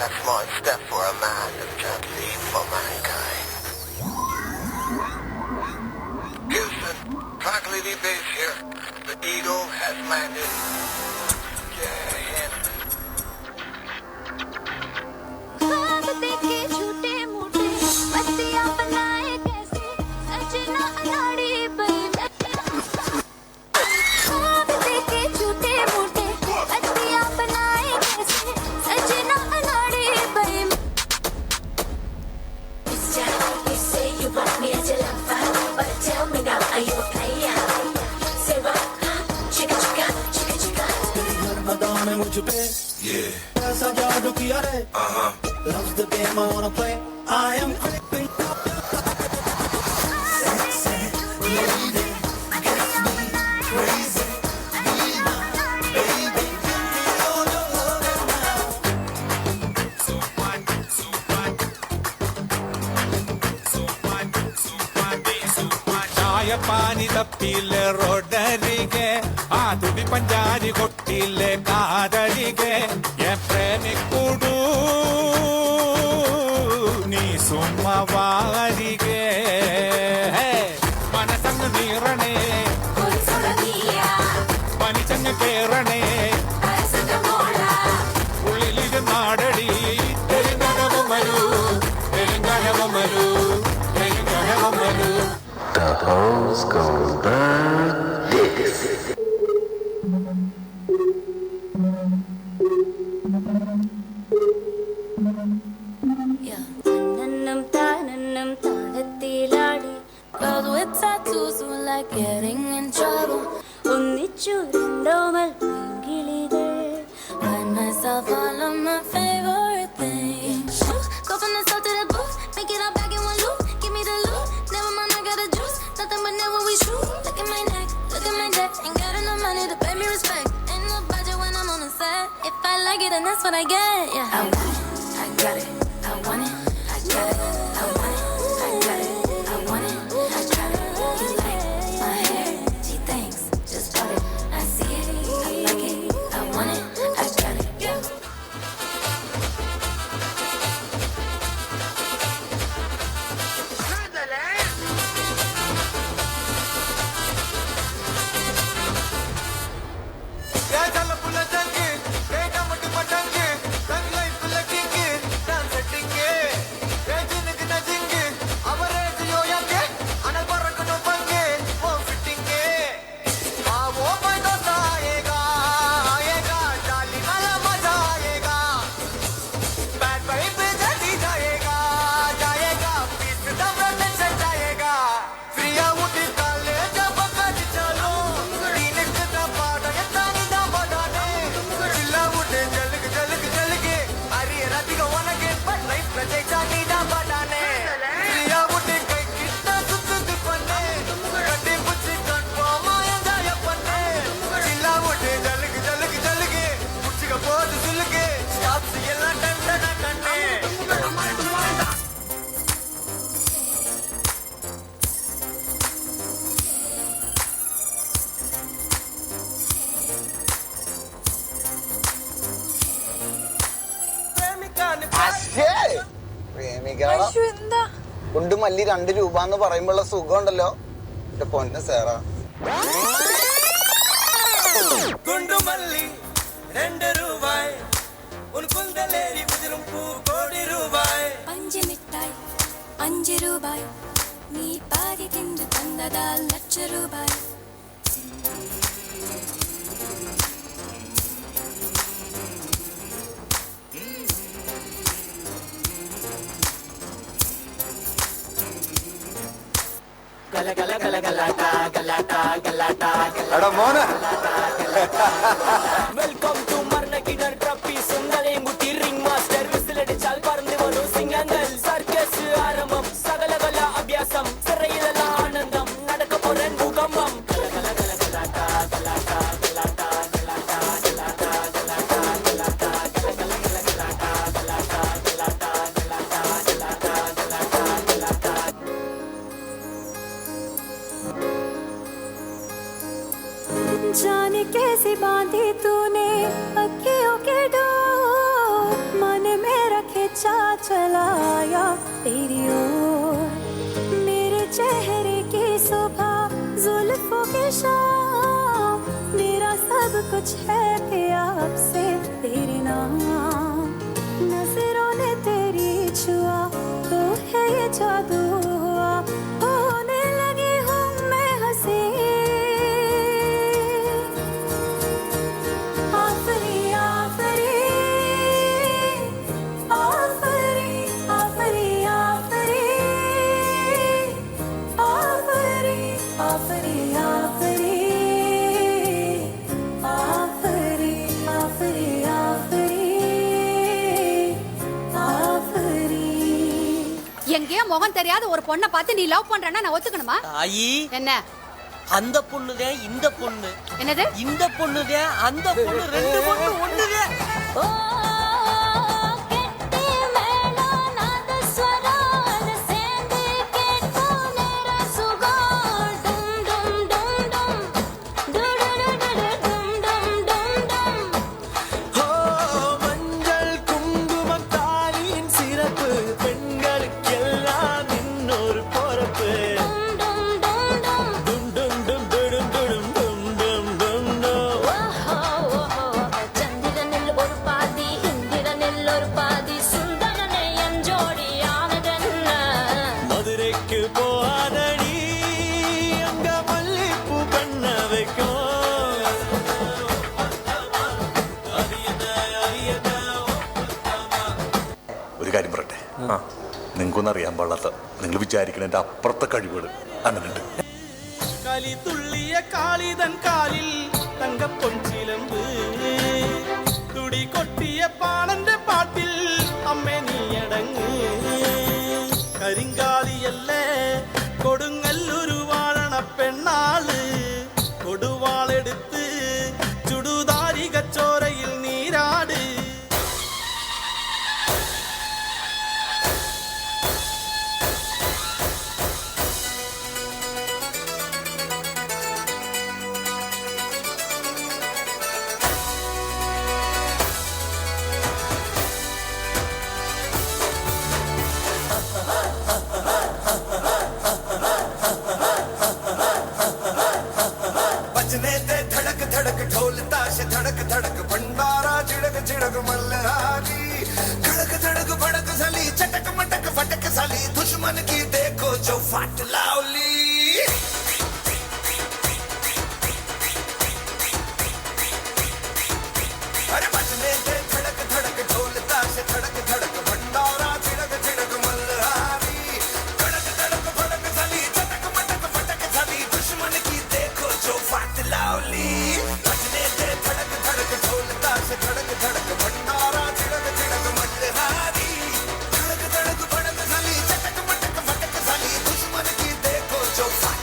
a small step for a man, a giant leap for mankind. Houston, Tranquility Base here. The Eagle has landed. Yeah, in. Yeah. Loves the game I wanna play. I am creeping up. Sexy, lady, gets me crazy. Be my baby, give me all your love now. So fine, so fine. So fine, so fine, so fine. ചായ പാനി തപ്പിലെ റോഡരികെ ആ തുടി പഞ്ചാരി കൊട്ടിലെ കാതരികെ പ്രേമിക്കൂടു നീ സുമ്മവാരികെ മനസങ്ങ് നീറണേ പനിച്ചങ്ങ് കേറണേ ഉള്ളിലിരുന്നാടടി തെലുങ്കനവും വരൂ തെലുങ്കനവും വരൂ തെലുങ്കനവും വരൂ. The hoes gon' burn dicks. Girls with tattoos who like getting in trouble. Find myself all of my favorite things. Go from the south to the booth, make it all back in one loop. Give me the loot, never mind I got a juice. Nothing but never we shoot. Look at my neck, look at my neck. Ain't got enough money to pay me respect. Ain't no budget when I'm on the set. If I like it, then that's what I get. Yeah, I want it, I got it, I want it, I got it, I want it, I got it, I want it, I got it. He like my hair, she thinks, just got it. I see it, I like it, I want it, I got it. Yeah. കൊണ്ട് മല്ലി 2 രൂപ എന്ന് പറയുമ്പോഴുള്ള സുഖം ഉണ്ടല്ലോ എന്റെ പൊന്ന് സേറാ. കുണ്ടുമല്ലി 2 രൂപായ് ഉൻ കുന്തലേരി കുതിരും പൂ കോടി രൂപായ്. പഞ്ചമിഠായി 5 രൂപായ് നീ പാതി തിന്നു തന്നതാൽ ലക്ഷ രൂപായ്. എടാ മോനെ വെൽക്കം ടു മർണക്കിണർ ട്രപ്പി സുന്ദരയും കുട്ടി റിംഗ് മാസ്റ്റർ വിസിലടിച്ചാൽ പറന്നു വരും സിംഗങ്ങൾ സർക്കസ് ആരംഭം സകല കല അഭ്യാസം സിറയിലല്ല ആനന്ദം നടക്ക പോരൻ ഭൂകമ്പം. जाने कैसे बांधी तूने अखियों के डोर मन में रख नशा मेरा सब कुछ है कि आपसे तेरे नाम नजरों ने तेरी छुआ तो है ये जादू हुआ होने लगी हूँ मैं हंसी आफरी आफरी आफरी आफरी आफरी आफरी आफरी आफरी आफरी आफरी आफरी எங்கேயோ முகம் தெரியாத ஒரு பொண்ணை பார்த்து நீ லவ் பண்றேன்னா நான் ஒத்துக்கணுமா? தாயி என்ன அந்த பொண்ணுதான் இந்த பொண்ணு, என்னது? இந்த பொண்ணுதான் அந்த பொண்ணு, ரெண்டு பொண்ணு ஒண்ணுதான். ओ केट्टी मेला नाद स्वराल सेंदी केट्टू नेरा सुगाल डुम डुम डुम डुम डुम डुम डुम डुम डुम ஓ மஞ்சள் குங்குமம் தாலியின் சிறப்பு பெண்களுக்கெல்லாம் இன்னொரு பொறுப்பு डुम डुम डुम டும் டும் டும் டும் டும் டும் டும் டும் டும் ओहो ओहो चंद्रनिल ஒரு பாதி இந்திரனில் ஒரு பாதி சுந்தரனே என் ஜோடியானதென்ன மதுரைக்கு போகாதடி அங்க மல்லிப்பூ பண்ண வைக்கும் ഒരു കാര്യം പറയട്ടെ, നിങ്ങൾക്കൊന്നും അറിയാൻ പാടാത്ത നിങ്ങൾ വിചാരിക്കണതിന്റെ അപ്പുറത്തെ കഴിവുകൾ അങ്ങനെയുണ്ട്. களி துள்ளிய காளிதன் காலில் தங்க பொன்சிலம்பு துடி கொட்டிய பாணന്റെ പാട്ടിൽ അമ്മേ നീ അടങ്ങ് കരിങ്കാലിയല്ല കൊടുങ്ങല്ലൊരു വാഴണ പെണ്ണാള് കൊടുവാളെടുത്ത് ചുടുതാരി കച്ചോരയിൽ നീരാട് बजने ते धड़क धड़क ढोल ताश धड़क धड़क भंडारा चिड़क चिड़क मल्हारी खड़क धड़क भड़क सली चटक मटक फटक सली दुश्मन की देखो जो फाट लावली अरे बजने ते धड़क धड़क ढोल ताश धड़क धड़क भंडारा चिड़क चिड़क मल्हारी खड़क धड़क भड़क सली चटक मटक फटक सली दुश्मन की देखो जो फाट लावली बजने ते धड़क धड़क ढोल ताश धड़क धड़क भंडारा चिड़क चिड़क मल्हारी खड़क धड़क भड़क सली चटक मटक फटक सली दुश्मन की देखो जो फाट